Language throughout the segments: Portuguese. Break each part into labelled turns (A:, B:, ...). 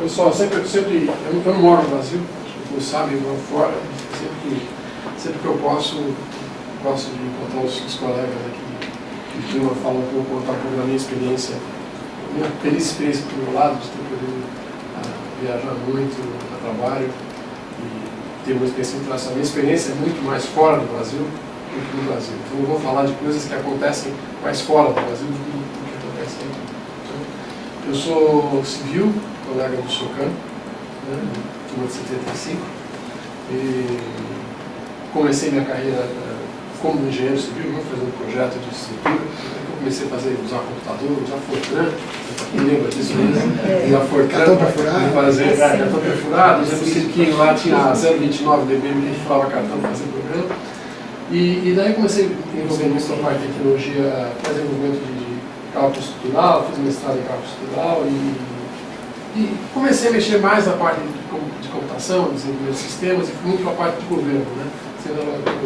A: Pessoal, eu não moro no Brasil, como sabem, eu moro fora, sempre que eu posso, gosto de encontrar os colegas aqui de turma, falar um pouco, contar um pouco da minha experiência, minha feliz experiência do meu lado, de ter podido viajar muito a trabalho e ter uma experiência internacional. Minha experiência é muito mais fora do Brasil do que no Brasil. Então eu vou falar de coisas que acontecem mais fora do Brasil do que acontece aqui. Eu sou civil, colega do Socan, né, turma de 75, e comecei minha carreira como engenheiro civil, fazendo projeto de estrutura. Eu comecei a usar computador, usar Fortran, quem lembra disso mesmo? Usar Fortran para fazer cartão perfurado, usando o cirquinho lá, tinha 0,29 dB que a gente falava cartão para fazer programa. E daí comecei a envolver nessa parte de tecnologia, fazer desenvolvimento de cálculo estrutural, fiz mestrado em cálculo estrutural e comecei a mexer mais na parte de computação, desenvolvimento de sistemas, e fui muito para a parte de governo, né? De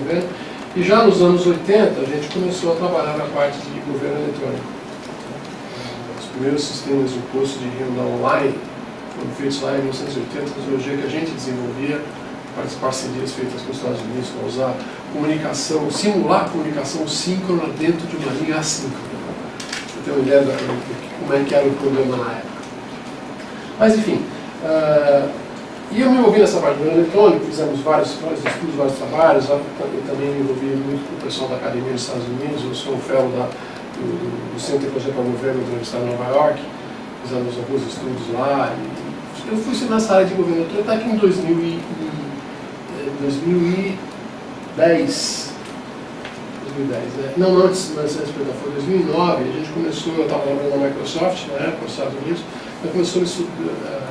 A: governo. E já nos anos 80 a gente começou a trabalhar na parte de governo eletrônico. Os primeiros sistemas de imposto de renda online foram feitos lá em 1980, tecnologia que a gente desenvolvia, parcerias feitas com os Estados Unidos para usar comunicação, simular comunicação síncrona dentro de uma linha assíncrona. Você tem uma ideia de como é que era o problema na época. Mas enfim, e eu me envolvi nessa parte do eletrônico, fizemos vários estudos, vários trabalhos. Eu também me envolvi muito com o pessoal da academia dos Estados Unidos. Eu sou um fellow do Centro de Tecnologia para o Governo da Universidade de Nova York. Fizemos alguns estudos lá. E eu fui nessa área de governo eletrônico até aqui em 2010. Né? Não, antes foi 2009, a gente começou, eu estava trabalhando na Microsoft, na época, nos Estados Unidos, então começou a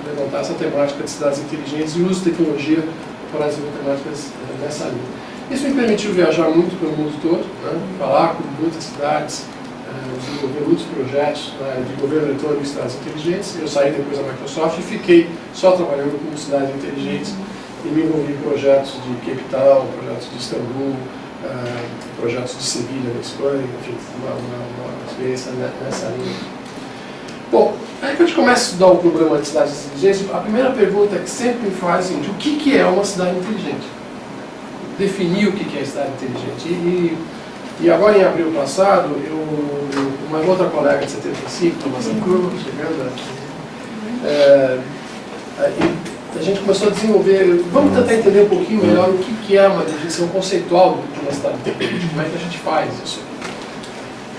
A: levantar essa temática de cidades inteligentes e uso de tecnologia para desenvolver temáticas nessa linha. Isso me permitiu viajar muito pelo mundo todo, né? Falar com muitas cidades, desenvolver muitos projetos de governo eletrônico e cidades inteligentes. Eu saí depois da Microsoft e fiquei só trabalhando com cidades inteligentes e me envolvi em projetos de Cape Town, projetos de Istambul, projetos de Sevilha na Espanha, enfim, uma experiência nessa linha. Bom, aí que a gente começa a estudar o problema de cidades inteligentes, a primeira pergunta que sempre me faz é o que é uma cidade inteligente? Definir o que é cidade inteligente. E agora em abril passado, uma outra colega de 75, Thomas Curva, chegando a gente começou a desenvolver, vamos tentar entender um pouquinho melhor o que é uma definição conceitual de uma cidade inteligente, como é que a gente faz isso.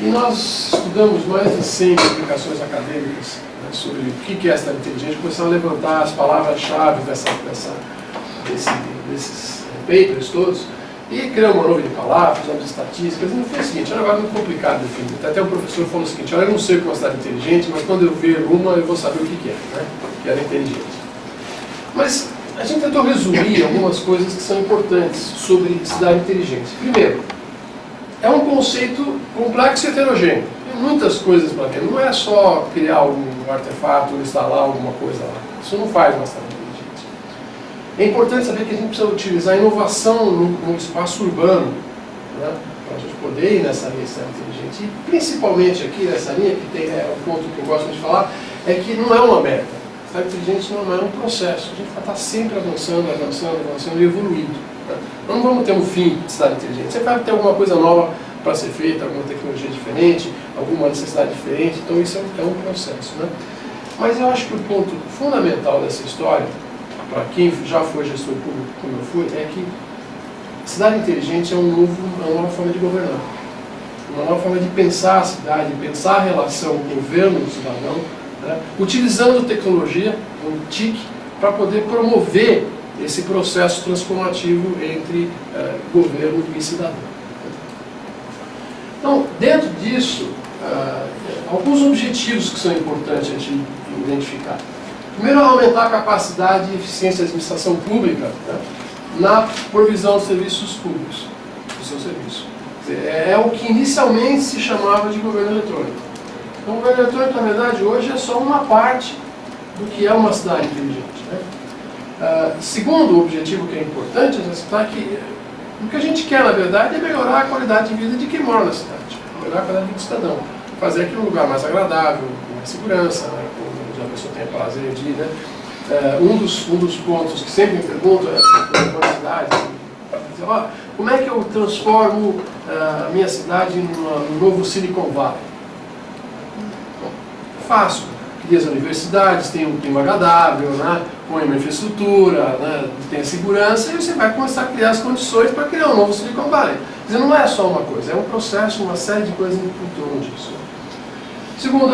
A: E nós estudamos mais de 100 publicações acadêmicas, né, sobre o que é a cidade inteligente, começamos a levantar as palavras-chave desses papers todos, e criamos uma nuvem de palavras, fizemos estatísticas, e não foi o seguinte, era um negócio muito complicado de definir. Até um professor falou o seguinte, olha, eu não sei o que é uma cidade inteligente, mas quando eu ver uma, eu vou saber o que é, né, que era inteligente. Mas a gente tentou resumir algumas coisas que são importantes sobre cidade inteligente. Primeiro, é um conceito complexo e heterogêneo. Tem muitas coisas para ver. Não é só criar algum artefato ou instalar alguma coisa lá. Isso não faz uma cidade inteligente. É importante saber que a gente precisa utilizar a inovação no espaço urbano, né, para a gente poder ir nessa linha de cidade inteligente. E principalmente aqui nessa linha, que tem um ponto que eu gosto de falar, é que não é uma meta. Cidade inteligente não é um processo, a gente vai estar sempre avançando e evoluindo. Né? Nós não vamos ter um fim de cidade inteligente, você vai ter alguma coisa nova para ser feita, alguma tecnologia diferente, alguma necessidade diferente, então isso é um processo. Né? Mas eu acho que o ponto fundamental dessa história, para quem já foi gestor público como eu fui, é que cidade inteligente é uma nova forma de governar, uma nova forma de pensar a cidade, pensar a relação governo-cidadão, né, utilizando tecnologia, um TIC, para poder promover esse processo transformativo entre governo e cidadão. Então, dentro disso, alguns objetivos que são importantes a gente identificar. Primeiro, aumentar a capacidade e eficiência da administração pública, né, na provisão de serviços públicos, do seu serviço. É o que inicialmente se chamava de governo eletrônico. Então, o governo eletrônico, na verdade, hoje é só uma parte do que é uma cidade inteligente. Né? Segundo objetivo que é importante, é citar que o que a gente quer, na verdade, é melhorar a qualidade de vida de quem mora na cidade, melhorar a qualidade de vida do cidadão, fazer aquele lugar mais agradável, com mais segurança, né? Onde a pessoa tenha prazer de ir. Né? um dos pontos que sempre me perguntam é na cidade, como é que eu transformo a minha cidade num novo Silicon Valley? Bom, fácil. Cria as universidades, tem um clima agradável, né? Põe uma infraestrutura, né? Tem a segurança, e você vai começar a criar as condições para criar um novo Silicon Valley. Quer dizer, não é só uma coisa, é um processo, uma série de coisas em torno disso. Segundo,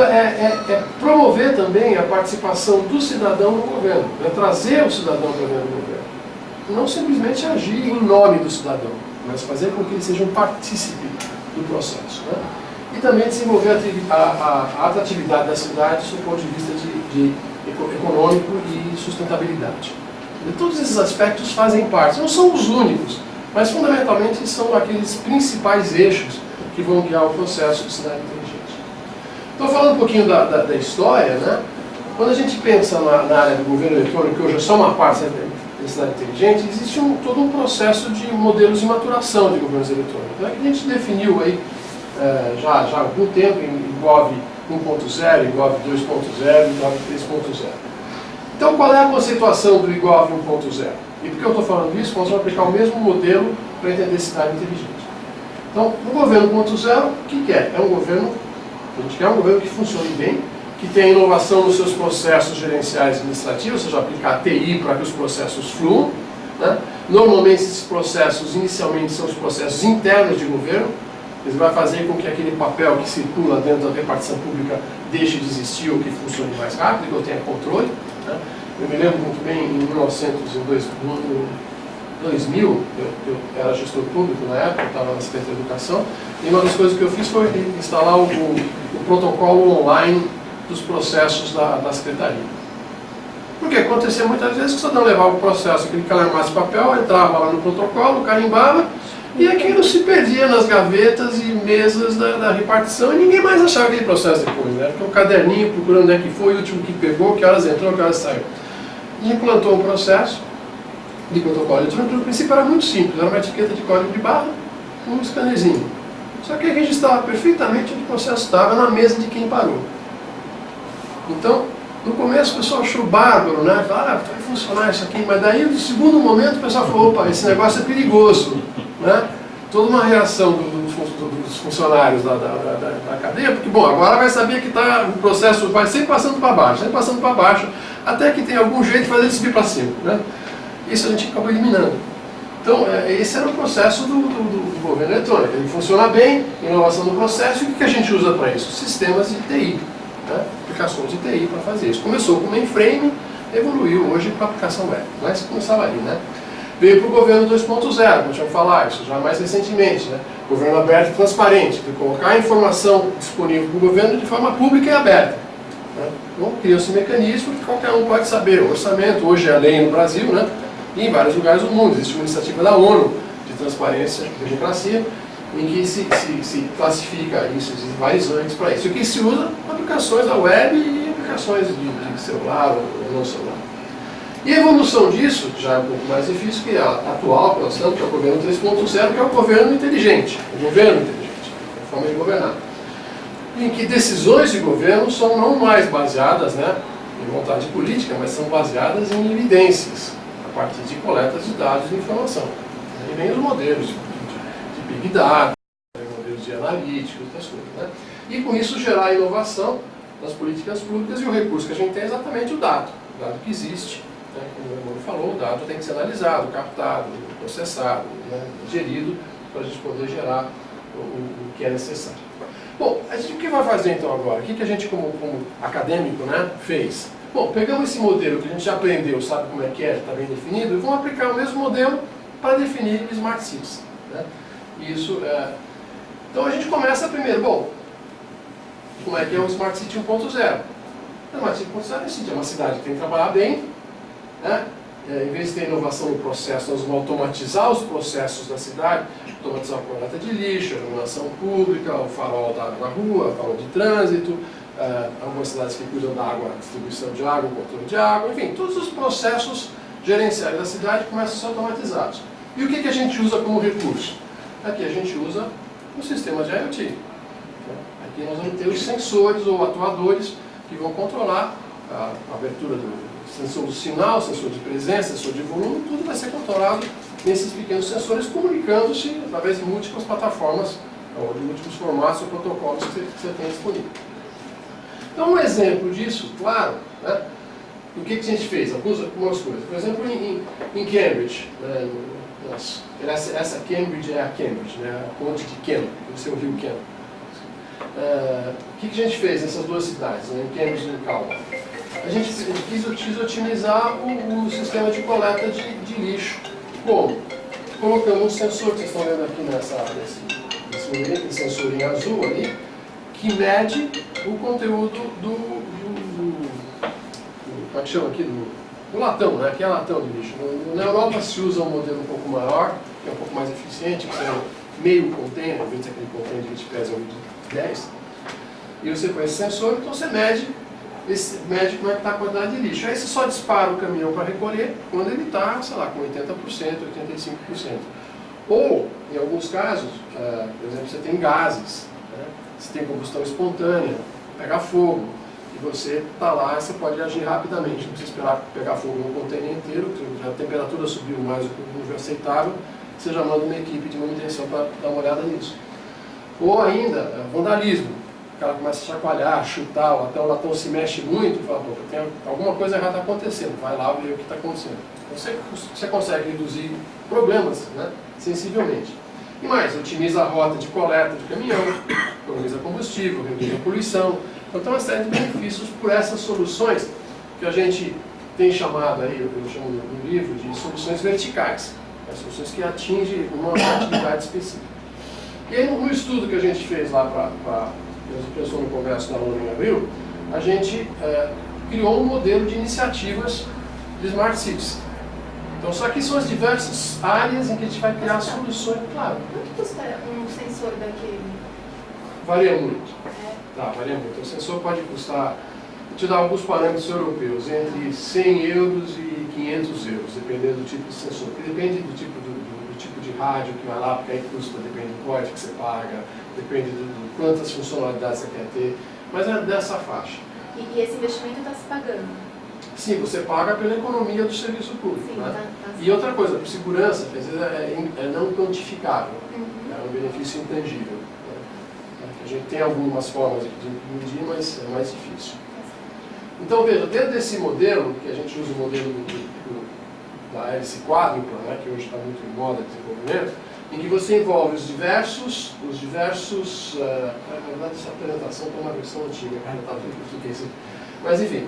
A: promover também a participação do cidadão no governo, trazer o cidadão para dentro do governo. Não simplesmente agir em nome do cidadão, mas fazer com que ele seja um partícipe do processo. Né? E também desenvolver a atratividade da cidade do ponto de vista de econômico e sustentabilidade. E todos esses aspectos fazem parte, não são os únicos, mas fundamentalmente são aqueles principais eixos que vão guiar o processo de cidade inteligente. Estou falando um pouquinho da história, né? Quando a gente pensa na área do governo eletrônico, que hoje é só uma parte da cidade inteligente, existe todo um processo de modelos de maturação de governos eletrônicos, né? Que a gente definiu aí já há algum tempo, envolve 1.0, envolve 2.0, envolve 3.0. Então, qual é a conceituação do IGOV 1.0? E por que eu estou falando isso? Nós vamos aplicar o mesmo modelo para entender cidade inteligente. Então, o governo 1.0, o que é? É um governo, a gente quer um governo que funcione bem, que tenha inovação nos seus processos gerenciais e administrativos, ou seja, aplicar TI para que os processos fluam. Né? Normalmente, esses processos, inicialmente, são os processos internos de governo. Isso vai fazer com que aquele papel que circula dentro da repartição pública deixe de existir ou que funcione mais rápido, que eu tenha controle. Né? Eu me lembro muito bem, em 2000, eu era gestor público na época, eu estava na Secretaria de Educação, e uma das coisas que eu fiz foi instalar o protocolo online dos processos da Secretaria. Porque acontecia muitas vezes que o cidadão levava o processo, aquele calhamaço de papel, entrava lá no protocolo, carimbava, e aquilo se perdia nas gavetas e mesas da repartição e ninguém mais achava aquele processo depois, né? Porque o caderninho procurando onde é que foi, o último que pegou, que horas entrou, que horas saiu. E implantou um processo de protocolo eletrônico. No princípio era muito simples, era uma etiqueta de código de barra, um scannerzinho. Só que registrava perfeitamente onde o processo estava na mesa de quem parou. Então, no começo o pessoal achou bárbaro, né? Falaram, vai funcionar isso aqui, mas daí no segundo momento o pessoal falou, opa, esse negócio é perigoso. Né? Toda uma reação dos funcionários da cadeia, porque, bom, agora vai saber que o processo vai sempre passando para baixo, até que tem algum jeito de fazer ele subir para cima. Né? Isso a gente acabou eliminando. Então, esse era o processo do governo eletrônico. Ele funciona bem, inovação do processo, e o que a gente usa para isso? Sistemas de TI, né? Aplicações de TI para fazer isso. Começou com mainframe, evoluiu hoje para aplicação web, mas começava ali, né? Veio para o governo 2.0, como eu falar, isso já mais recentemente, né? Governo aberto e transparente, de colocar a informação disponível para o governo de forma pública e aberta. Né? Então, criou-se um mecanismo que qualquer um pode saber. O orçamento, hoje é lei no Brasil, né? E em vários lugares do mundo. Existe uma iniciativa da ONU de transparência e democracia, em que se classifica isso, existem vários ranks para isso. E que se usa aplicações da web e aplicações de celular ou não celular. E a evolução disso já é um pouco mais difícil que a atual, que nós estamos, que é o governo 3.0, que é o governo inteligente. O governo inteligente, a forma de governar. Em que decisões de governo são não mais baseadas, né, em vontade política, mas são baseadas em evidências, a partir de coletas de dados e informação. E vem os modelos de Big Data, modelos de analítica, outras coisas. Né? E com isso gerar inovação nas políticas públicas, e o recurso que a gente tem é exatamente o dado que existe. Como o Emmanuel falou, o dado tem que ser analisado, captado, processado, né, gerido, para a gente poder gerar o que é necessário. Bom, o que vai fazer então agora? O que a gente, como acadêmico, né, fez? Bom, pegamos esse modelo que a gente já aprendeu, sabe como é que está bem definido, e vamos aplicar o mesmo modelo para definir Smart Cities. Né? Então a gente começa primeiro, bom, como é que é o Smart City 1.0? O Smart City 1.0 é uma cidade que tem que trabalhar bem. Né? Em vez de ter inovação no processo, nós vamos automatizar os processos da cidade, automatizar a coleta de lixo, a iluminação pública, o farol na rua, o farol de trânsito, algumas cidades que cuidam da água, distribuição de água, controle de água, enfim, todos os processos gerenciais da cidade começam a ser automatizados. E o que a gente usa como recurso? Aqui a gente usa um sistema de IoT. Aqui nós vamos ter os sensores ou atuadores que vão controlar a abertura do sensor do sinal, sensor de presença, sensor de volume, tudo vai ser controlado nesses pequenos sensores, comunicando-se através de múltiplas plataformas, ou de múltiplos formatos ou protocolos que você tem disponível. Então, um exemplo disso, claro, né, o que a gente fez? Algumas coisas. Por exemplo, em Cambridge, né, essa Cambridge é a Cambridge, né, a ponte de Cam, esse é o rio Cam. O que a gente fez nessas duas cidades, né, em Cambridge e em Calgary? A gente quis otimizar o sistema de coleta de lixo. Como? Colocamos um sensor, que vocês estão vendo aqui nesse modelo, aquele sensor em azul ali, que mede o conteúdo como é que chama aqui? Do latão, né? Que é latão de lixo. Na Europa se usa um modelo um pouco maior, que é um pouco mais eficiente, que é meio container, ao invés daquele container de 20 pés, é um de 10. E você põe esse sensor, então você mede como é que está a quantidade de lixo. Aí você só dispara o caminhão para recolher quando ele está, sei lá, com 80%, 85%. Ou, em alguns casos, por exemplo, você tem gases, né? Você tem combustão espontânea, pega fogo, e você está lá, você pode agir rapidamente, não precisa esperar pegar fogo no container inteiro, porque a temperatura subiu mais do que o nível aceitável, você já manda uma equipe de manutenção para dar uma olhada nisso. Ou ainda, vandalismo. O cara começa a chacoalhar, chutar, até o latão se mexe muito, e fala, pô, tem alguma coisa errada acontecendo, vai lá ver o que está acontecendo. Então você consegue reduzir problemas, né, sensivelmente. E mais, otimiza a rota de coleta de caminhão, economiza combustível, reduz a poluição. Então tem uma série de benefícios por essas soluções que a gente tem chamado aí, eu chamo no livro, de soluções verticais. Soluções que atingem uma atividade específica. E aí no estudo que a gente fez lá para a gente pensou no congresso da ONU em abril, a gente criou um modelo de iniciativas de Smart Cities. Então, só que são as diversas áreas em que a gente vai criar soluções, claro.
B: Quanto custa um sensor daquele?
A: Varia muito. Tá, varia muito. O sensor pode custar, vou te dar alguns parâmetros europeus, entre 100 euros e 500 euros, dependendo do tipo de sensor. Porque depende do tipo de rádio que vai lá, porque aí custa, depende do código que você paga, depende de quantas funcionalidades você quer ter, mas é dessa faixa.
B: E esse investimento está se pagando?
A: Sim, você paga pela economia do serviço público.
B: Sim,
A: né?
B: tá
A: E outra coisa, por segurança, às vezes é não quantificável, é um benefício intangível. Né? A gente tem algumas formas de medir, mas é mais difícil. Então veja, dentro desse modelo, que a gente usa o modelo da hélice quádrupla, né, que hoje está muito em moda de desenvolvimento, em que você envolve os diversos na verdade essa apresentação está uma versão antiga, está tudo em português. Mas enfim,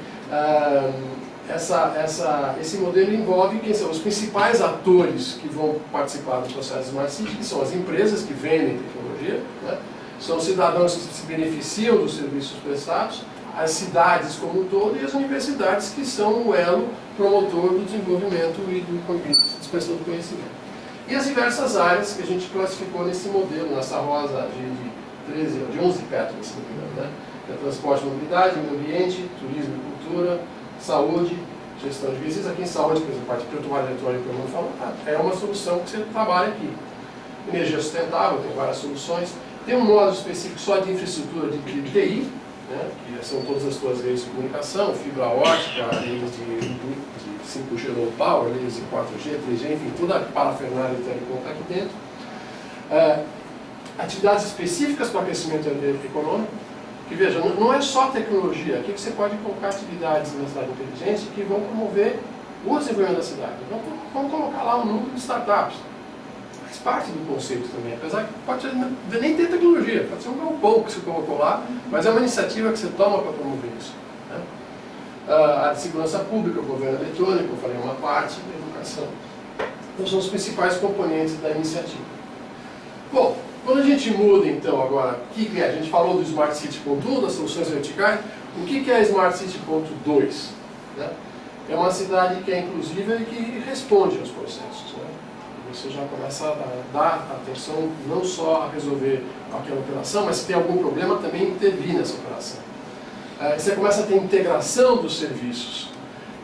A: esse modelo envolve quem são os principais atores que vão participar do processo de Smart City, que são as empresas que vendem tecnologia, né? São os cidadãos que se beneficiam dos serviços prestados, as cidades como um todo e as universidades que são o elo promotor do desenvolvimento e da expressão do conhecimento. E as diversas áreas que a gente classificou nesse modelo, nessa rosa de 11 pétalas, se não me engano, né? É transporte e mobilidade, meio ambiente, turismo e cultura, saúde, gestão de resíduos. Aqui em saúde, por exemplo, a parte de prontuário eletrônico que eu não falo, é uma solução que você trabalha aqui. Energia sustentável, tem várias soluções. Tem um módulo específico só de infraestrutura de TI, né, que são todas as suas redes de comunicação, fibra ótica, redes de 5G low power, redes de 4G, 3G, enfim, toda a parafernália de telecom está aqui dentro. Atividades específicas para crescimento econômico, que veja, não é só tecnologia, aqui você pode colocar atividades na cidade inteligente que vão promover o desenvolvimento da cidade. Vamos colocar lá um núcleo de startups. Faz parte do conceito também, apesar que pode nem ter tecnologia, pode ser um galpão que você colocou lá, mas é uma iniciativa que você toma para promover isso. Né? A segurança pública, o governo eletrônico, eu falei uma parte, a educação. Então são os principais componentes da iniciativa. Bom, quando a gente muda então agora, o que é? A gente falou do Smart City ponto 1, das soluções verticais, o que é a Smart City ponto 2? Né? É uma cidade que é inclusiva e que responde aos processos. Né? Você já começa a dar atenção não só a resolver aquela operação, mas se tem algum problema também intervir nessa operação. Você começa a ter integração dos serviços.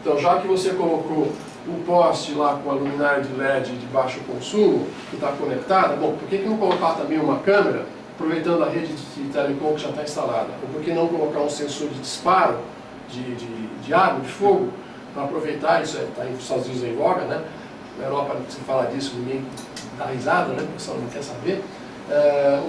A: Então já que você colocou o poste lá com a luminária de LED de baixo consumo, que está conectada, bom, por que não colocar também uma câmera, aproveitando a rede de telecom que já está instalada? Ou por que não colocar um sensor de disparo de água, de fogo, para aproveitar, isso está nos Estados Unidos em voga, né? Na Europa, se fala disso, ninguém dá risada, né? O pessoal não quer saber.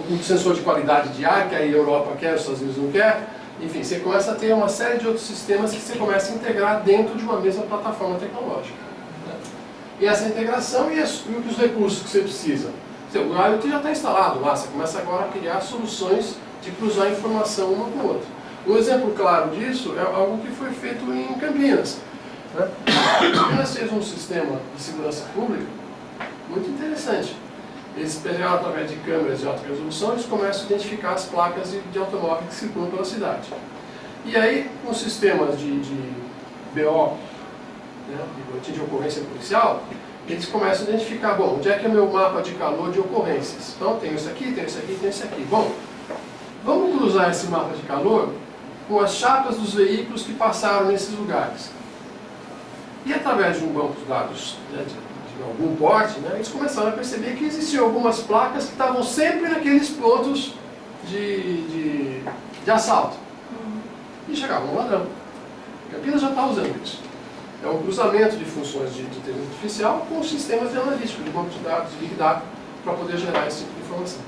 A: Um sensor de qualidade de ar, que a Europa quer, os Estados Unidos não quer. Enfim, você começa a ter uma série de outros sistemas que você começa a integrar dentro de uma mesma plataforma tecnológica, né? E essa integração e os recursos que você precisa. O IoT já está instalado lá, você começa agora a criar soluções de cruzar informação uma com a outra. Um exemplo claro disso é algo que foi feito em Campinas, né? Campinas fez um sistema de segurança pública muito interessante. Eles pegaram através de câmeras de alta resolução, eles começam a identificar as placas de automóveis que circulam pela cidade. E aí, com sistemas de BO, né, de boletim de ocorrência policial, eles começam a identificar, bom, onde é que é o meu mapa de calor de ocorrências? Então, tem isso aqui, tem isso aqui, tem isso aqui. Bom, vamos cruzar esse mapa de calor com as chapas dos veículos que passaram nesses lugares. E através de um banco de dados, né, de algum porte, né, eles começaram a perceber que existiam algumas placas que estavam sempre naqueles pontos de assalto. E chegava um ladrão. Campinas já está usando isso. É um cruzamento de funções de inteligência artificial com sistemas de analítica, de banco de dados, de Big Data, para poder gerar esse tipo de informação.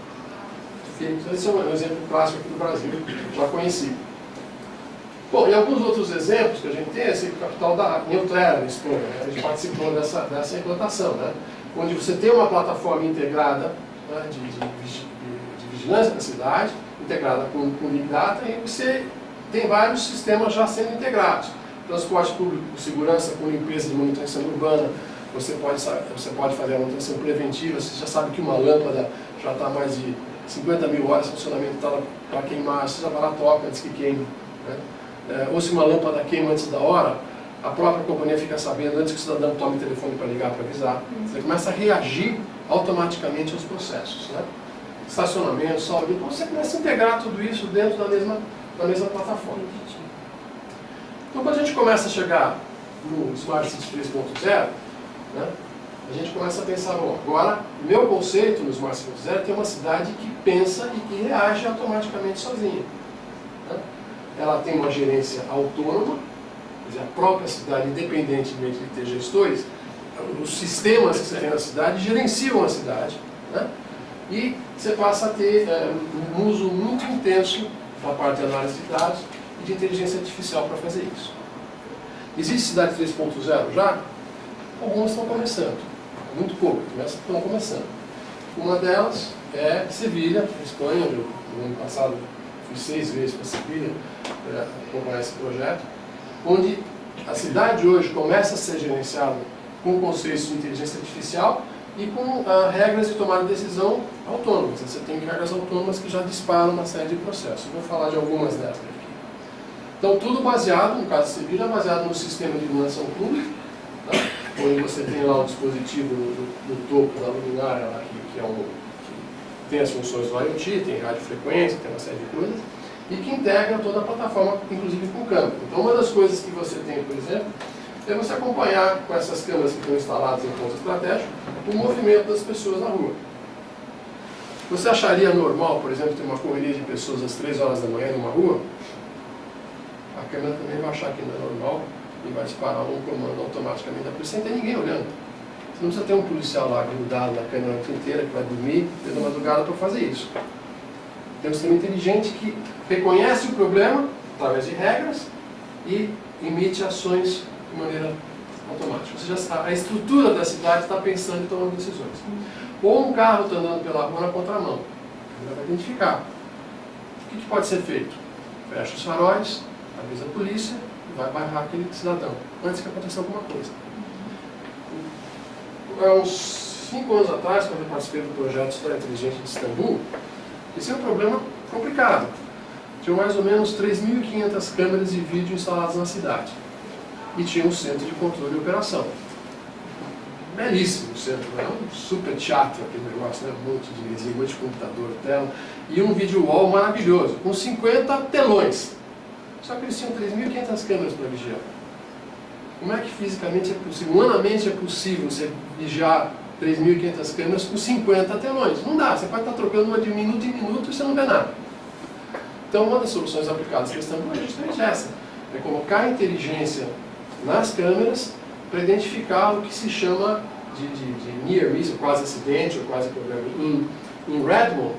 A: Esse é um exemplo clássico aqui do Brasil, já conhecido. Bom, e alguns outros exemplos que a gente tem, esse capital da Neutrera, na Espanha, né? A gente participou dessa implantação, né? Onde você tem uma plataforma integrada, né, de vigilância da cidade, integrada com Big Data, e você tem vários sistemas já sendo integrados. Transporte público, segurança com limpeza de manutenção urbana, você pode fazer a manutenção preventiva, você já sabe que uma lâmpada já está mais de 50 mil horas de funcionamento, está para queimar, você já vai lá, toca antes que queime, né? Ou se uma lâmpada queima antes da hora, a própria companhia fica sabendo antes que o cidadão tome o telefone para ligar, para avisar. Você começa a reagir automaticamente aos processos, né? Estacionamento, saúde, então você começa a integrar tudo isso dentro da mesma plataforma. Então, quando a gente começa a chegar no Smart City 3.0, né, a gente começa a pensar, bom, agora, meu conceito no Smart City 3.0 tem uma cidade que pensa e que reage automaticamente sozinha, né? Ela tem uma gerência autônoma, quer dizer, a própria cidade, independentemente de ter gestores, os sistemas que você tem na cidade gerenciam a cidade, né? E você passa a ter um uso muito intenso da parte de análise de dados e de inteligência artificial para fazer isso. Existe cidade 3.0 já? Algumas estão começando, muito poucas, mas estão começando. Uma delas é Sevilha, Espanha, onde eu, no ano passado fui 6 vezes para Sevilha para acompanhar esse projeto, onde a cidade hoje começa a ser gerenciada com conceitos de inteligência artificial e com regras de tomada de decisão autônomas. Você tem regras autônomas que já disparam uma série de processos. Eu vou falar de algumas delas aqui. Então, tudo baseado, no caso de Sevilha, baseado no sistema de iluminação pública, tá? Onde você tem lá um dispositivo no topo da luminária, lá, que tem as funções do IoT, tem radiofrequência, tem uma série de coisas, e que integra toda a plataforma, inclusive com câmera. Então, uma das coisas que você tem, por exemplo, é você acompanhar com essas câmeras que estão instaladas em pontos estratégicos o movimento das pessoas na rua. Você acharia normal, por exemplo, ter uma correria de pessoas às 3 horas da manhã numa rua? A câmera também vai achar que não é normal e vai disparar um comando automaticamente da polícia sem ter ninguém olhando. Você não precisa ter um policial lá grudado na câmera a noite inteira que vai dormir desde a madrugada para fazer isso. Tem um sistema inteligente que reconhece o problema através de regras e emite ações de maneira automática. Ou seja, a estrutura da cidade está pensando e tomando decisões. Ou um carro está andando pela rua na contramão. Ele vai identificar. O que pode ser feito? Fecha os faróis, avisa a polícia e vai barrar aquele cidadão antes que aconteça alguma coisa. Há uns 5 anos atrás, quando eu participei do projeto Cidade Inteligente de Istambul, esse é um problema complicado. Tinha mais ou menos 3.500 câmeras de vídeo instaladas na cidade. E tinha um centro de controle e operação. Belíssimo o centro, é um super teatro aquele negócio, né? Um monte de mesinha, um monte de computador, tela, e um video wall maravilhoso, com 50 telões. Só que eles tinham 3.500 câmeras para vigiar. Como é que fisicamente é possível, humanamente é possível você vigiar 3.500 câmeras com 50 telões? Não dá, você pode estar trocando uma de minuto em minuto e você não vê nada. Então, uma das soluções aplicadas para Istambul é justamente essa. É colocar a inteligência nas câmeras para identificar o que se chama de near miss, ou quase acidente, ou quase problema. Em Redmond,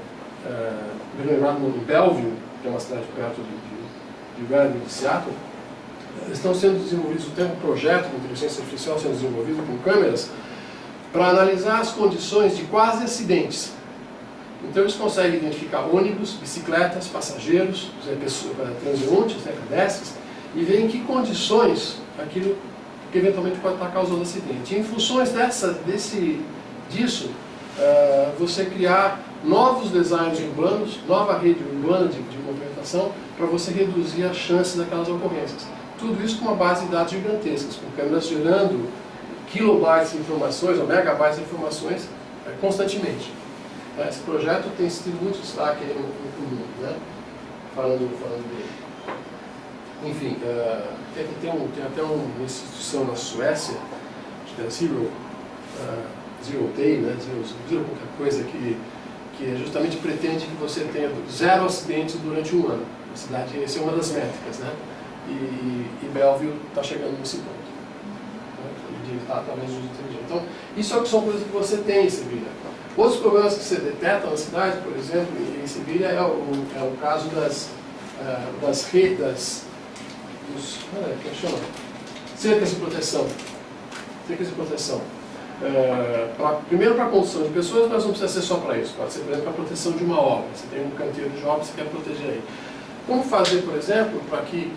A: em Belleville, que é uma cidade perto de Redmond, de Seattle, estão sendo desenvolvidos, tem um projeto de inteligência artificial sendo desenvolvido com câmeras para analisar as condições de quase acidentes. Então eles conseguem identificar ônibus, bicicletas, passageiros, transeuntes, pedestres, e ver em que condições aquilo que eventualmente pode estar causando acidente. E em funções disso, você criar novos designs urbanos, nova rede urbana de movimentação, para você reduzir a chance daquelas ocorrências. Tudo isso com uma base de dados gigantescas, com câmeras gerando kilobytes de informações ou megabytes de informações constantemente. Esse projeto tem sido muito destaque aí no mundo, né? Falando dele. Enfim, tem até uma instituição na Suécia, acho que é Zero Day, né? Zero qualquer coisa, que justamente pretende que você tenha 0 acidentes durante um ano. A cidade, essa é uma das métricas, né? E Belleville está chegando nesse ponto. De evitar através do uso inteligente. Então, isso são coisas que você tem em Sevilha. Outros problemas que você detecta na cidade, por exemplo, em Sevilha, é o caso das redes, cercas de proteção. Cercas de proteção. Primeiro para a construção de pessoas, mas não precisa ser só para isso. Pode ser, por exemplo, para a proteção de uma obra. Você tem um canteiro de obra que você quer proteger aí. Como fazer, por exemplo, para que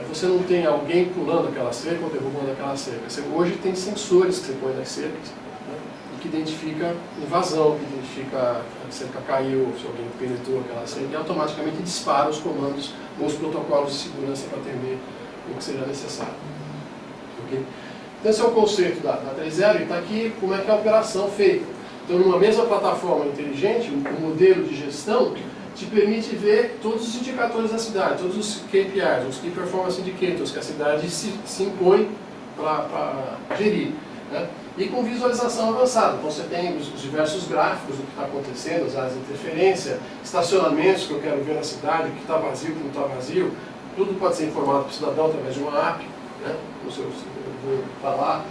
A: você não tenha alguém pulando aquela cerca ou derrubando aquela cerca? Hoje tem sensores que você põe nas cercas, né, que identifica invasão, que identifica se a cerca caiu, se alguém penetrou aquela cerca, e automaticamente dispara os comandos ou os protocolos de segurança para atender o que seja necessário. Okay? Então esse é o conceito da 3.0 e está aqui como é que é a operação feita. Então numa mesma plataforma inteligente, o modelo de gestão te permite ver todos os indicadores da cidade, todos os KPIs, os Key Performance Indicators que a cidade se impõe para gerir, né? E com visualização avançada. Então você tem os diversos gráficos do que está acontecendo, as áreas de interferência, estacionamentos que eu quero ver na cidade, o que está vazio, o que não está vazio. Tudo pode ser informado para o cidadão através de uma app, né? Eu vou falar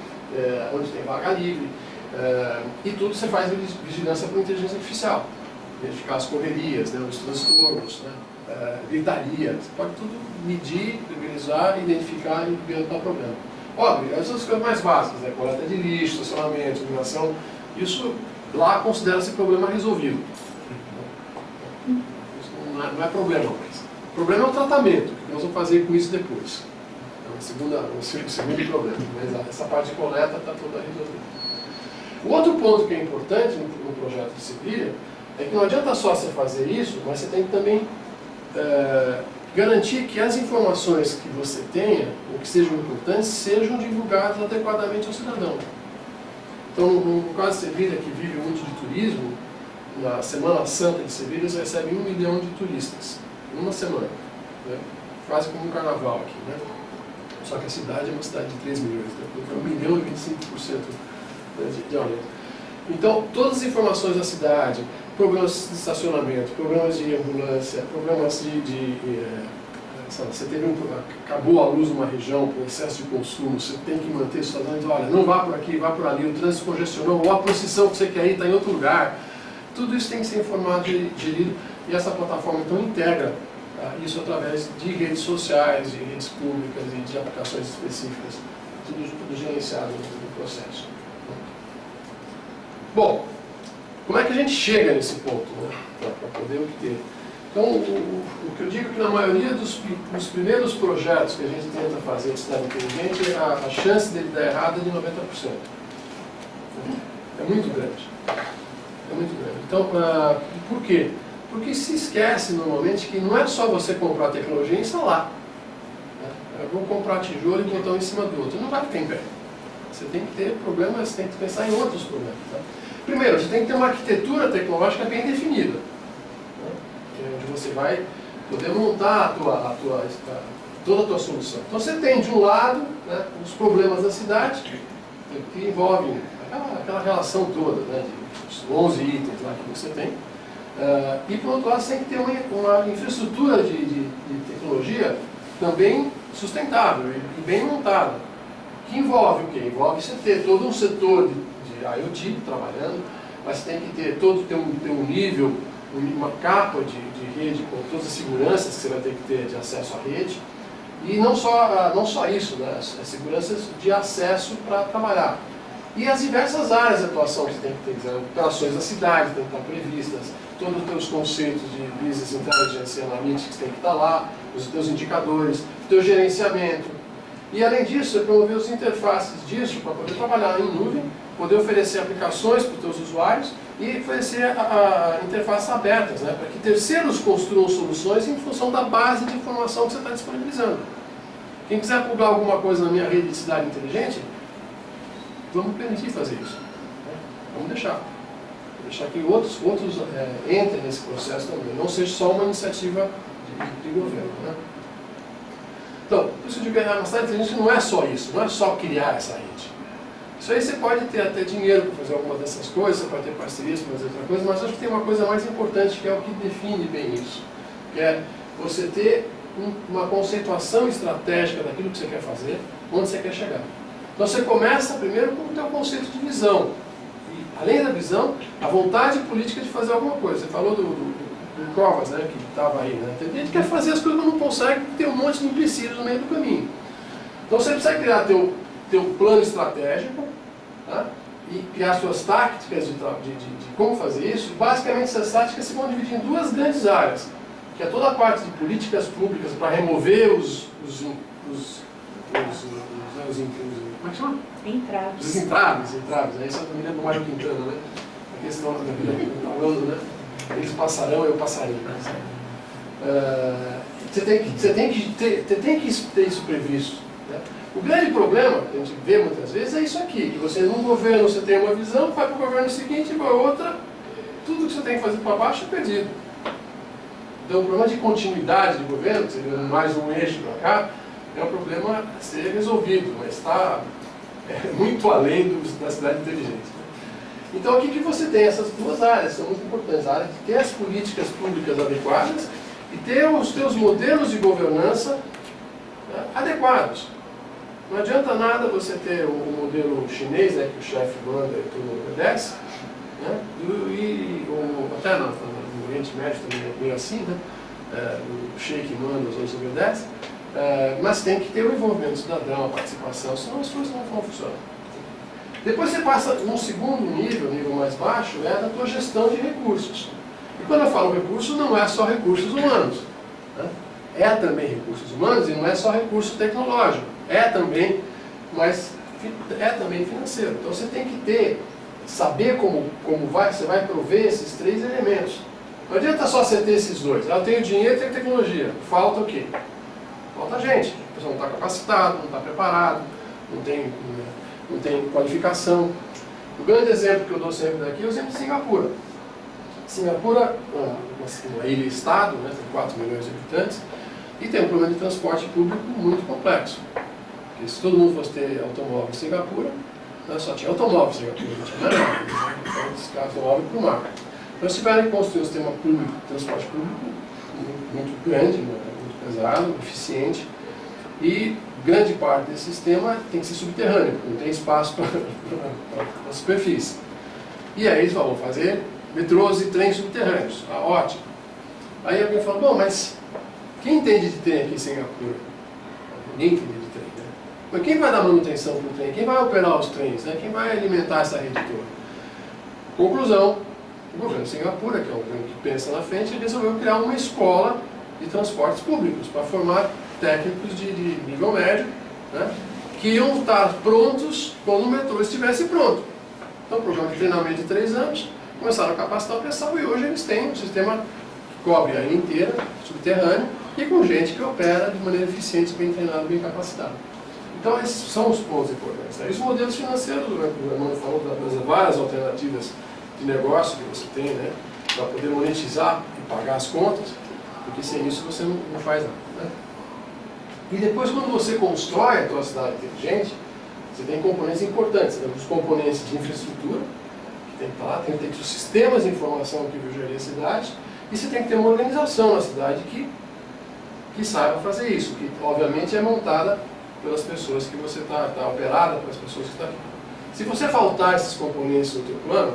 A: onde tem vaga livre. E tudo você faz vigilância por inteligência artificial. Verificar as correrias, né, os transtornos, né, gritaria. Você pode tudo medir, organizar, identificar e verificar o problema. Óbvio, essas são as coisas mais básicas, né, coleta de lixo, estacionamento, iluminação. Isso lá considera-se problema resolvido. Isso não é problema mais. O problema é o tratamento, o que nós vamos fazer com isso depois. É o segundo problema, mas essa parte de coleta está toda resolvida. O outro ponto que é importante no projeto de Sevilha é que não adianta só você fazer isso, mas você tem que também garantir que as informações que você tenha, ou que sejam importantes, sejam divulgadas adequadamente ao cidadão. Então, no caso de Sevilha, que vive muito de turismo, na Semana Santa de Sevilha, eles recebem 1 milhão de turistas, em uma semana, né? Quase como um carnaval aqui, né? Só que a cidade é uma cidade de 3 milhões, né? Então 1 milhão e 25% de aumento. Então, todas as informações da cidade, programas de estacionamento, programas de ambulância, programas você acabou a luz numa região por excesso de consumo, você tem que manter os cidadãos, olha, não vá por aqui, vá por ali, o trânsito congestionou, ou a procissão que você quer ir está em outro lugar. Tudo isso tem que ser informado e gerido, e essa plataforma então integra isso através de redes sociais, de redes públicas e de aplicações específicas, tudo gerenciado no processo. Bom, como é que a gente chega nesse ponto, né, para poder obter? Então, o que eu digo é que na maioria dos primeiros projetos que a gente tenta fazer de cidade inteligente, a chance dele dar errado é de 90%. É muito grande. É muito grande. Então, por quê? Porque se esquece normalmente que não é só você comprar a tecnologia e instalar. Eu vou comprar tijolo e botar um em cima do outro. Não vai ficar em pé. Você tem que ter problemas, você tem que pensar em outros problemas. Tá? Primeiro, você tem que ter uma arquitetura tecnológica bem definida, né? Onde você vai poder montar toda a tua solução. Então você tem, de um lado, né, os problemas da cidade, que envolvem aquela relação toda, né, de 11 itens lá que você tem. E por outro lado, você tem que ter uma infraestrutura de tecnologia também sustentável e bem montada. Que envolve o quê? Envolve você ter todo um setor de IoT trabalhando, mas você tem que ter um nível, uma capa de rede com todas as seguranças que você vai ter que ter de acesso à rede. E não só isso, né? As seguranças de acesso para trabalhar. E as diversas áreas de atuação que você tem que ter, as operações da cidade têm que estar previstas, todos os teus conceitos de Business Intelligence e Analytics têm que estar lá, os teus indicadores, o teu gerenciamento. E além disso, é promover as interfaces disso para poder trabalhar em nuvem, poder oferecer aplicações para os teus usuários e oferecer interfaces abertas, né, para que terceiros construam soluções em função da base de informação que você está disponibilizando. Quem quiser plugar alguma coisa na minha rede de cidade inteligente, vamos permitir fazer isso. Né? Vamos deixar. Vou deixar que outros entrem nesse processo também, não seja só uma iniciativa de governo. Né? Então, por isso eu digo que a cidade inteligente não é só isso, não é só criar essa rede. Isso aí você pode ter até dinheiro para fazer alguma dessas coisas, você pode ter parcerias para fazer outra coisa, mas acho que tem uma coisa mais importante que é o que define bem isso, que é você ter uma conceituação estratégica daquilo que você quer fazer, onde você quer chegar. Então você começa primeiro com o teu conceito de visão. E, além da visão, a vontade política de fazer alguma coisa. Você falou do Covas, né, que estava aí. Né? Tem gente que quer fazer as coisas, mas não consegue, porque tem um monte de empecilhos no meio do caminho. Então você precisa criar teu plano estratégico, tá? E criar suas táticas de como fazer isso. Basicamente essas táticas se vão dividir em duas grandes áreas, que é toda a parte de políticas públicas para remover os como é que chama?
B: Entraves.
A: Os entraves. Aí essa família do Mário Quintana, né? A questão da vida falando, né? Eles passarão, eu passarei. Você tem que ter isso previsto. Né? O grande problema que a gente vê muitas vezes é isso aqui, que você num governo você tem uma visão, vai para o governo seguinte e para outra, tudo que você tem que fazer para baixo é perdido. Então o problema de continuidade de governo, que seria mais um eixo para cá, é um problema a ser resolvido, mas está muito além da cidade inteligente. Então aqui que você tem essas duas áreas, são muito importantes. A área de ter as políticas públicas adequadas e ter os teus modelos de governança, né, adequados. Não adianta nada você ter o modelo chinês, né, que o chefe manda e todo mundo obedece, né, até no Oriente Médio também é meio assim, né, o sheik manda, os outros obedecem, mas tem que ter o envolvimento cidadão, a participação, senão as coisas não vão funcionar. Depois você passa num segundo nível mais baixo, é da tua gestão de recursos. E quando eu falo recursos, não é só recursos humanos. Né? É também recursos humanos e não é só recurso tecnológico. É também, mas é também financeiro. Então você tem que saber como você vai prover esses três elementos. Não adianta só você ter esses dois. Eu tenho dinheiro e tenho tecnologia. Falta o quê? Falta gente. A pessoa não está capacitado, não está preparado, não tem qualificação. O grande exemplo que eu dou sempre daqui é o exemplo de Singapura. Singapura é uma ilha-estado, né, tem 4 milhões de habitantes, e tem um problema de transporte público muito complexo. Porque se todo mundo fosse ter automóvel em Singapura, só tinha automóvel em Singapura, não tinha nada. Então, esse automóvel para o mar. Então, se tiverem que construir um sistema público, transporte público muito grande, muito pesado, eficiente, e grande parte desse sistema tem que ser subterrâneo, não tem espaço para a superfície. E aí eles vão fazer metrôs e trens subterrâneos. Ótimo. Aí alguém fala, bom, mas quem entende de trem aqui em Singapura? Ninguém entende de trem, né? Mas quem vai dar manutenção para o trem? Quem vai operar os trens? Né? Quem vai alimentar essa rede toda? Conclusão, o governo de Singapura, que é um governo que pensa na frente, ele resolveu criar uma escola de transportes públicos para formar técnicos de nível médio, né, que iam estar prontos quando o metrô estivesse pronto. Então, o programa de treinamento de 3 anos, começaram a capacitar o pessoal e hoje eles têm um sistema que cobre a ilha inteira, subterrâneo, e com gente que opera de maneira eficiente, bem treinada, bem capacitada. Então, esses são os pontos importantes. Né? E os modelos financeiros, né, o Armando falou das várias alternativas de negócio que você tem, né, para poder monetizar e pagar as contas, porque sem isso você não faz nada. Né? E depois, quando você constrói a tua cidade inteligente, você tem componentes importantes. Você tem os componentes de infraestrutura, que tem que estar lá, tem que ter os sistemas de informação que vigiaria a cidade, e você tem que ter uma organização na cidade que saiba fazer isso, que obviamente é montada pelas pessoas que você está operada pelas pessoas que estão aqui. Se você faltar esses componentes no teu plano,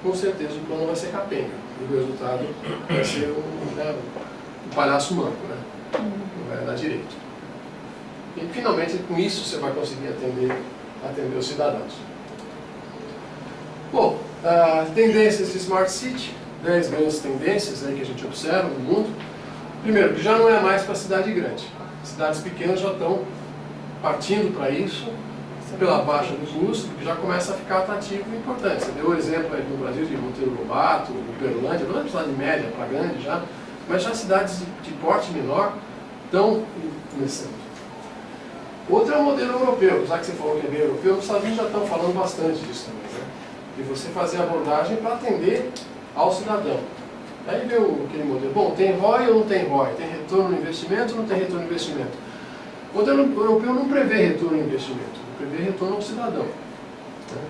A: com certeza o plano vai ser capenga. E o resultado vai ser um palhaço manco, né? Não vai dar direito. E finalmente com isso você vai conseguir atender os cidadãos. Bom, tendências de Smart City, 10 grandes tendências aí que a gente observa no mundo. Primeiro, que já não é mais para cidade grande. Cidades pequenas já estão partindo para isso, pela baixa do custo, que já começa a ficar atrativo e importante. Você deu o exemplo aí no Brasil de Monteiro Lobato, Uberlândia, não é cidade média para grande já, mas já cidades de porte menor estão começando. Outro é o modelo europeu, já que você falou que é bem europeu, os Estados Unidos já estão falando bastante disso também, né? De você fazer a abordagem para atender ao cidadão. Aí veio aquele modelo, bom, tem ROI ou não tem ROI? Tem retorno no investimento ou não tem retorno no investimento? O modelo europeu não prevê retorno no investimento, prevê retorno ao cidadão. Né?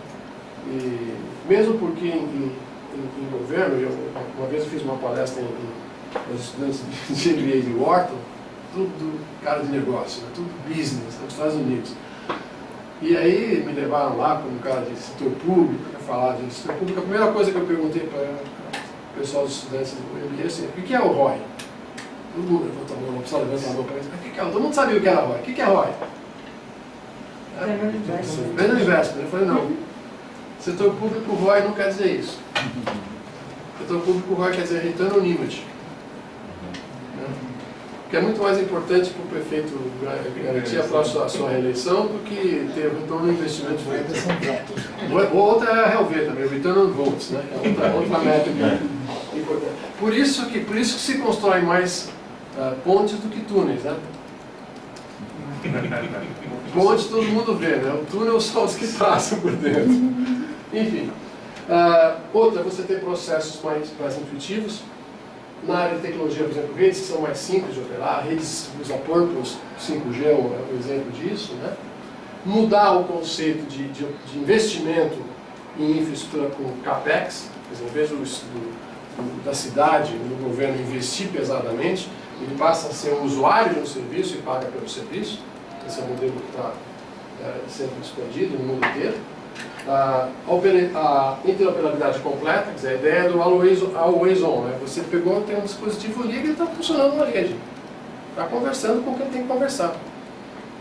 A: E mesmo porque em governo, uma vez eu fiz uma palestra aos estudantes de MBA de Wharton, tudo cara de negócio, né? Tudo business, nos Estados Unidos. E aí me levaram lá como um cara de setor público, para falar de setor público. A primeira coisa que eu perguntei para o pessoal dos estudantes do MBA é assim, o que é o ROI? Todo mundo levantou a mão, não precisa levantar a mão para mim. Todo mundo sabia o que era ROI. O que é ROI? Return on Investment. Eu falei, não. Setor público, ROI não quer dizer isso. Setor público, ROI quer dizer Return on Image. Que é muito mais importante para o prefeito garantir a sua reeleição do que ter o retorno do investimento feito. Outra é a RLV também, Return on Votes, né? É outra métrica importante. Por isso que se constrói mais pontes do que túneis, né? Ponte todo mundo vê, né? O túnel só os que passam por dentro. Enfim. Outra, você tem processos mais intuitivos. Na área de tecnologia, por exemplo, redes que são mais simples de operar, redes usa Purpose, 5G é um exemplo disso, né? Mudar o conceito de investimento em infraestrutura com CAPEX, quer dizer, em vez da cidade, do governo investir pesadamente, ele passa a ser um usuário de um serviço e paga pelo serviço. Esse é o modelo que está sendo expandido no mundo inteiro. A interoperabilidade completa, quer dizer, a ideia do always on, né? Você pegou, tem um dispositivo liga e ele está funcionando na rede. Está conversando com quem tem que conversar.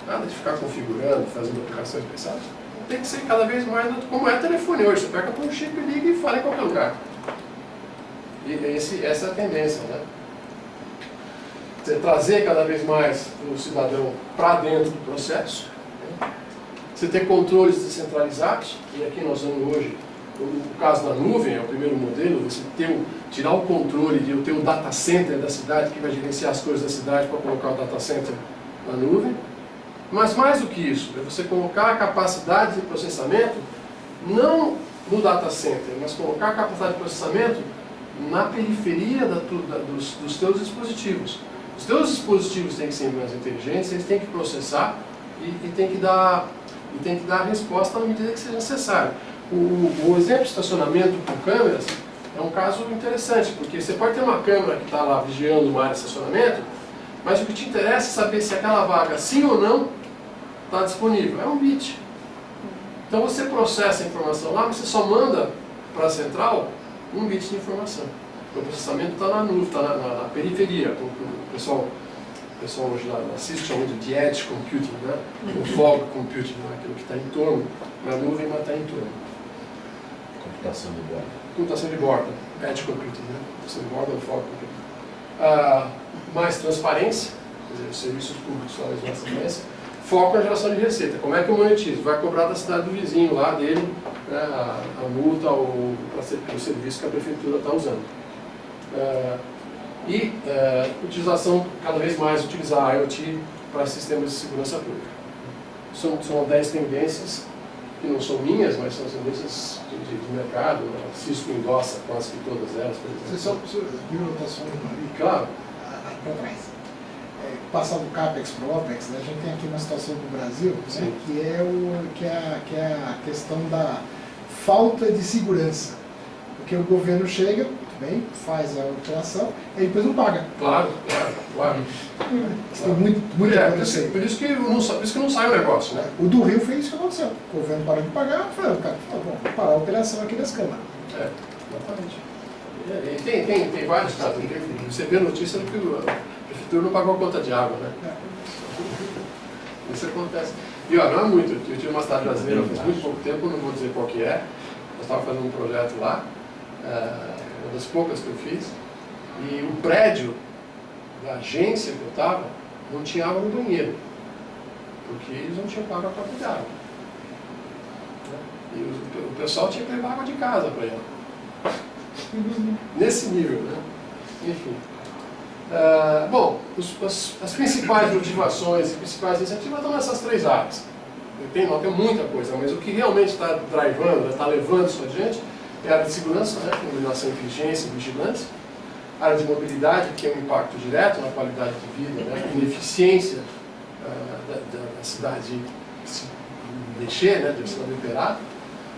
A: Nada de ficar configurando, fazendo aplicações pensadas. Tem que ser cada vez mais como é telefone hoje. Você pega com um chip, liga e fala em qualquer lugar. E essa é a tendência, né? Você trazer cada vez mais o cidadão para dentro do processo. Você ter controles descentralizados, e aqui nós vamos hoje, o caso da nuvem é o primeiro modelo, você tirar o controle de eu ter um data center da cidade que vai gerenciar as coisas da cidade para colocar o data center na nuvem. Mas mais do que isso, é você colocar a capacidade de processamento, não no data center, mas colocar a capacidade de processamento na periferia dos teus dispositivos. Os teus dispositivos têm que ser mais inteligentes, eles têm que processar e têm que dar a resposta na medida que seja necessário. O exemplo de estacionamento com câmeras é um caso interessante, porque você pode ter uma câmera que está lá vigiando uma área de estacionamento, mas o que te interessa é saber se aquela vaga, sim ou não, está disponível. É um bit. Então você processa a informação lá, mas você só manda para a central um bit de informação. O processamento está na nuvem, está na periferia. O pessoal hoje lá assiste, chama de edge computing, né? O fog computing, né? Aquilo que está em torno, na nuvem, mas está em torno.
C: Computação de borda.
A: Computação de borda, edge computing, né? Computação de borda ou fog computing. Mais transparência, quer dizer, os serviços públicos são mais transparência. Foco na geração de receita. Como é que eu monetizo? Vai cobrar da cidade do vizinho lá dele, né, a multa ou o serviço que a prefeitura está usando. Utilização, cada vez mais utilizar a IoT para sistemas de segurança pública. São 10 tendências que não são minhas, mas são tendências de mercado. A Cisco endossa quase que todas elas.
D: Você só viu a notação do Maria?
A: Claro.
D: Passar do CAPEX para o OPEX, a gente tem aqui uma situação do Brasil, né, que é a questão da falta de segurança. Porque o governo chega, bem, faz a operação e depois não paga.
A: Claro.
D: Tem muita coisa assim.
A: Por isso que não sai o negócio, né?
D: O do Rio foi isso que aconteceu. O governo parou de pagar, falou, cara, tá bom, vou parar a operação aqui das câmaras.
A: Exatamente. E tem vários casos. Você vê a notícia de que a prefeitura não pagou a conta de água, né? Isso acontece. E ó, não é muito. Eu tive uma cidade brasileira faz muito pouco tempo, não vou dizer qual que é. Eu estava fazendo um projeto lá, uma das poucas que eu fiz, e o prédio da agência que eu estava não tinha água no banheiro, porque eles não tinham pago a conta de água. E o pessoal tinha que levar água de casa para ele. Nesse nível, né? Enfim. Bom, as principais motivações e principais iniciativas estão nessas três áreas. Tem muita coisa, mas o que realmente está drivando, está levando isso adiante, é a área de segurança, né, com iluminação, inteligência e vigilância, a área de mobilidade, que é um impacto direto na qualidade de vida, né, na eficiência da cidade de se mexer, né, de se operar,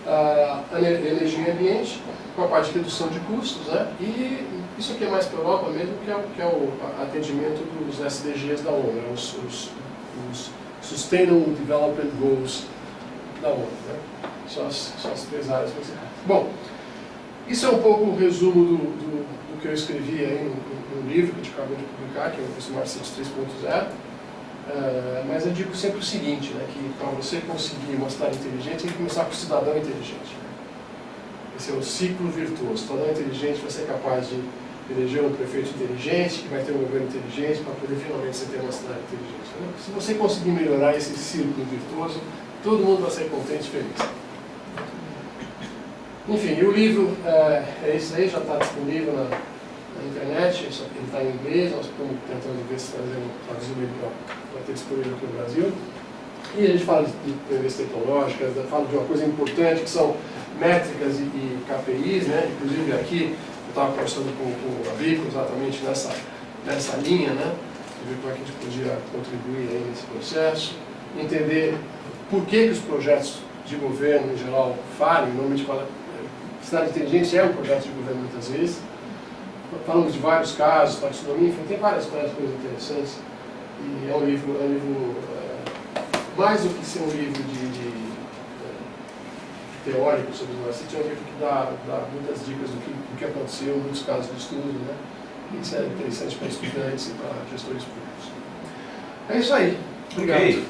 A: a energia e ambiente, com a parte de redução de custos, né, e isso aqui é mais para a Europa mesmo, que é o atendimento dos SDGs da ONU, né, os Sustainable Development Goals da ONU, né? São as três áreas principais. Bom, isso é um pouco o resumo do que eu escrevi aí no livro que a gente acabou de publicar, que é o Smart City 3.0. Mas eu digo sempre o seguinte, né, que para você conseguir uma cidade inteligente, tem que começar com o cidadão inteligente. Esse é o ciclo virtuoso. O cidadão inteligente vai ser capaz de eleger um prefeito inteligente, que vai ter um governo inteligente, para poder finalmente você ter uma cidade inteligente. Né? Se você conseguir melhorar esse círculo virtuoso, todo mundo vai ser contente e feliz. Enfim, e o livro é esse aí, já está disponível na internet, ele está em inglês, nós estamos tentando ver se traduzir ele para ter disponível aqui no Brasil. E a gente fala de tendências tecnológicas, fala de uma coisa importante que são métricas e KPIs, né? Inclusive aqui eu estava conversando com o Abico exatamente nessa linha, né? De ver como é que a gente podia contribuir aí nesse processo, entender por que os projetos de governo em geral falham. Normalmente fala, cidade inteligente é um projeto de governo muitas vezes. Falamos de vários casos, taxonomia, enfim, tem várias coisas interessantes. E é um livro mais do que ser um livro teórico sobre o Smart City, é um livro que dá muitas dicas do que aconteceu, muitos casos de estudo, né? Isso é interessante para estudantes e para gestores públicos. É isso aí. Obrigado.
C: Okay.